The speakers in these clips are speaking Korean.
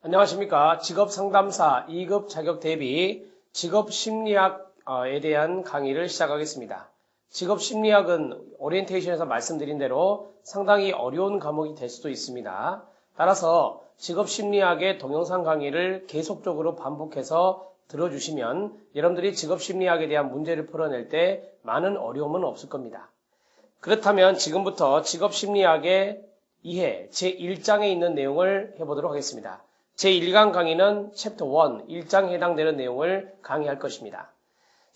안녕하십니까. 직업상담사 2급 자격 대비 직업심리학에 대한 강의를 시작하겠습니다. 직업심리학은 오리엔테이션에서 말씀드린 대로 상당히 어려운 과목이 될 수도 있습니다. 따라서 직업심리학의 동영상 강의를 계속적으로 반복해서 들어주시면 여러분들이 직업심리학에 대한 문제를 풀어낼 때 많은 어려움은 없을 겁니다. 그렇다면 지금부터 직업심리학의 이해 제1장에 있는 내용을 해보도록 하겠습니다. 제1강 강의는 챕터 1, 1장에 해당되는 내용을 강의할 것입니다.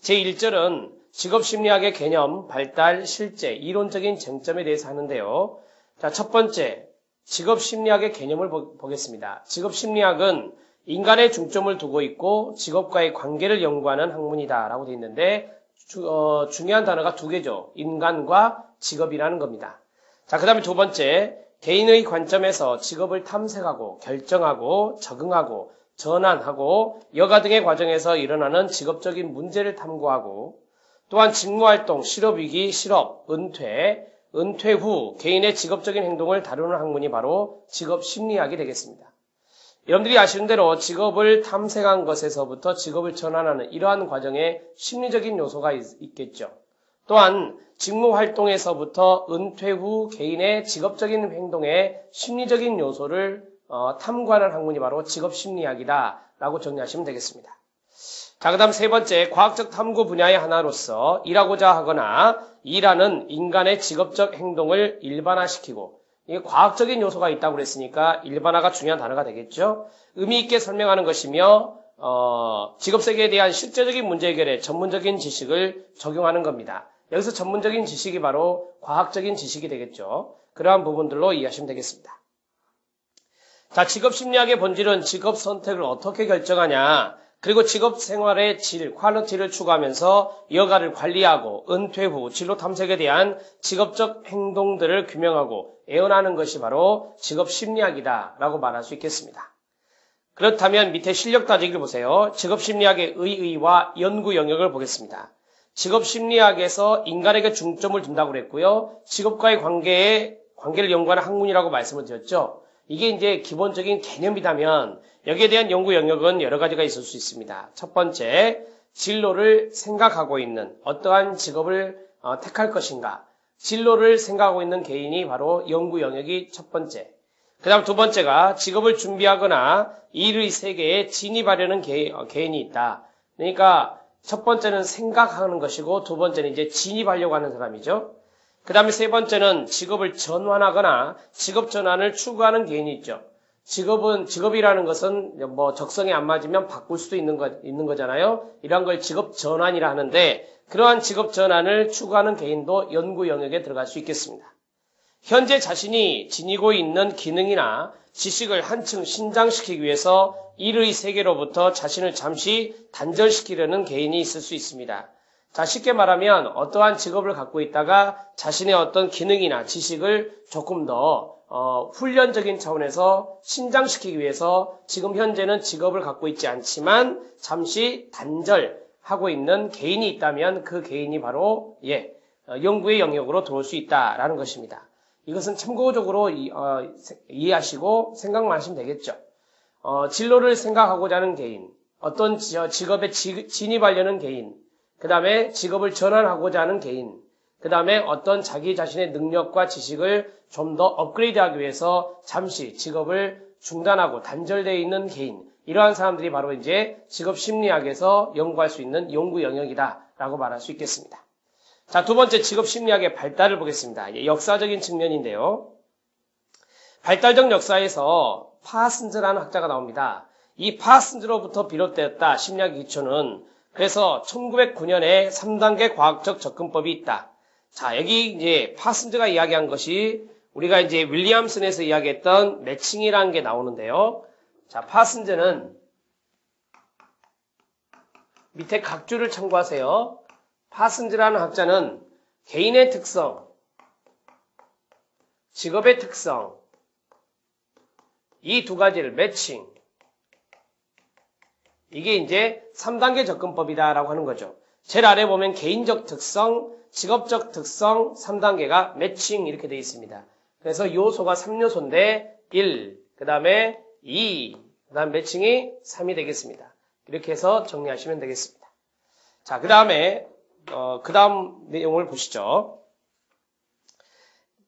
제1절은 직업심리학의 개념, 발달, 실제, 이론적인 쟁점에 대해서 하는데요. 자, 첫 번째, 직업심리학의 개념을 보겠습니다. 직업심리학은 인간의 중점을 두고 있고 직업과의 관계를 연구하는 학문이다 라고 되어 있는데 중요한 단어가 두 개죠. 인간과 직업이라는 겁니다. 자, 그 다음에 두 번째, 개인의 관점에서 직업을 탐색하고 결정하고 적응하고 전환하고 여가 등의 과정에서 일어나는 직업적인 문제를 탐구하고 또한 직무활동, 실업위기, 실업, 은퇴 후 개인의 직업적인 행동을 다루는 학문이 바로 직업심리학이 되겠습니다. 여러분들이 아시는 대로 직업을 탐색한 것에서부터 직업을 전환하는 이러한 과정에 심리적인 요소가 있겠죠. 또한 직무활동에서부터 은퇴 후 개인의 직업적인 행동에 심리적인 요소를 탐구하는 학문이 바로 직업심리학이다 라고 정리하시면 되겠습니다. 자, 그 다음 세 번째, 과학적 탐구 분야의 하나로서 일하고자 하거나 일하는 인간의 직업적 행동을 일반화시키고 이게 과학적인 요소가 있다고 그랬으니까 일반화가 중요한 단어가 되겠죠. 의미 있게 설명하는 것이며 직업세계에 대한 실제적인 문제 해결에 전문적인 지식을 적용하는 겁니다. 여기서 전문적인 지식이 바로 과학적인 지식이 되겠죠. 그러한 부분들로 이해하시면 되겠습니다. 자, 직업심리학의 본질은 직업 선택을 어떻게 결정하냐, 그리고 직업생활의 질, 퀄리티를 추구하면서 여가를 관리하고 은퇴 후 진로 탐색에 대한 직업적 행동들을 규명하고 애원하는 것이 바로 직업심리학이다 라고 말할 수 있겠습니다. 그렇다면 밑에 실력 따지기를 보세요. 직업심리학의 의의와 연구 영역을 보겠습니다. 직업심리학에서 인간에게 중점을 둔다고 그랬고요. 직업과의 관계를 연구하는 학문이라고 말씀을 드렸죠. 이게 이제 기본적인 개념이라면 여기에 대한 연구 영역은 여러 가지가 있을 수 있습니다. 첫 번째, 진로를 생각하고 있는 어떠한 직업을 택할 것인가. 진로를 생각하고 있는 개인이 바로 연구 영역이 첫 번째. 그 다음 두 번째가 직업을 준비하거나 일의 세계에 진입하려는 개인이 있다. 그러니까 첫 번째는 생각하는 것이고 두 번째는 이제 진입하려고 하는 사람이죠. 그 다음에 세 번째는 직업을 전환하거나 직업 전환을 추구하는 개인이 있죠. 직업이라는 것은 뭐 적성에 안 맞으면 바꿀 수도 있는 거잖아요. 이런 걸 직업 전환이라 하는데 그러한 직업 전환을 추구하는 개인도 연구 영역에 들어갈 수 있겠습니다. 현재 자신이 지니고 있는 기능이나 지식을 한층 신장시키기 위해서 일의 세계로부터 자신을 잠시 단절시키려는 개인이 있을 수 있습니다. 자, 쉽게 말하면 어떠한 직업을 갖고 있다가 자신의 어떤 기능이나 지식을 조금 더 훈련적인 차원에서 신장시키기 위해서 지금 현재는 직업을 갖고 있지 않지만 잠시 단절하고 있는 개인이 있다면 그 개인이 바로 연구의 영역으로 들어올 수 있다라는 것입니다. 이것은 참고적으로 이해하시고 생각만 하시면 되겠죠. 진로를 생각하고자 하는 개인, 어떤 직업에 진입하려는 개인, 그 다음에 직업을 전환하고자 하는 개인, 그 다음에 어떤 자기 자신의 능력과 지식을 좀 더 업그레이드하기 위해서 잠시 직업을 중단하고 단절되어 있는 개인, 이러한 사람들이 바로 이제 직업심리학에서 연구할 수 있는 연구 영역이다라고 말할 수 있겠습니다. 자, 두 번째 직업심리학의 발달을 보겠습니다. 역사적인 측면인데요. 발달적 역사에서 파슨즈라는 학자가 나옵니다. 이 파슨즈로부터 비롯되었다. 심리학의 기초는. 그래서 1909년에 3단계 과학적 접근법이 있다. 자, 여기 이제 파슨즈가 이야기한 것이 우리가 이제 윌리엄슨에서 이야기했던 매칭이라는 게 나오는데요. 자, 파슨즈는 밑에 각주를 참고하세요. 파슨즈라는 학자는 개인의 특성, 직업의 특성, 이 두 가지를 매칭, 이게 이제 3단계 접근법이다라고 하는 거죠. 제일 아래 보면 개인적 특성, 직업적 특성, 3단계가 매칭 이렇게 되어 있습니다. 그래서 요소가 3요소인데 1, 그 다음에 2, 그 다음 매칭이 3이 되겠습니다. 이렇게 해서 정리하시면 되겠습니다. 자, 그 다음에 그 다음 내용을 보시죠.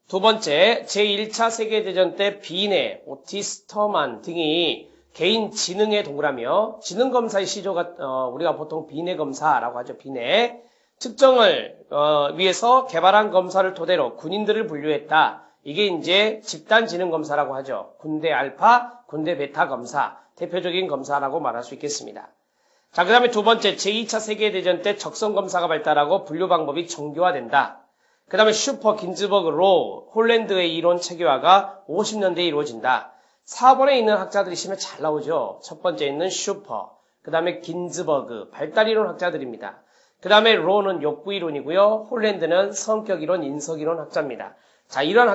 두 번째, 제1차 세계대전 때 비네, 오티스터만 등이 개인 지능에 동그라며 지능검사의 시조가 우리가 보통 비네 검사라고 하죠. 비네. 측정을 위해서 개발한 검사를 토대로 군인들을 분류했다. 이게 이제 집단 지능 검사라고 하죠. 군대 알파, 군대 베타 검사, 대표적인 검사라고 말할 수 있겠습니다. 자, 그 다음에 두 번째, 제2차 세계대전 때 적성 검사가 발달하고 분류 방법이 정교화된다. 그 다음에 슈퍼, 긴즈버그, 로, 홀랜드의 이론 체계화가 50년대에 이루어진다. 4번에 있는 학자들이시면 잘 나오죠. 첫 번째 있는 슈퍼, 그 다음에 긴즈버그, 발달이론 학자들입니다. 그 다음에 로는 욕구이론이고요. 홀랜드는 성격이론, 인석이론 학자입니다. 자, 이런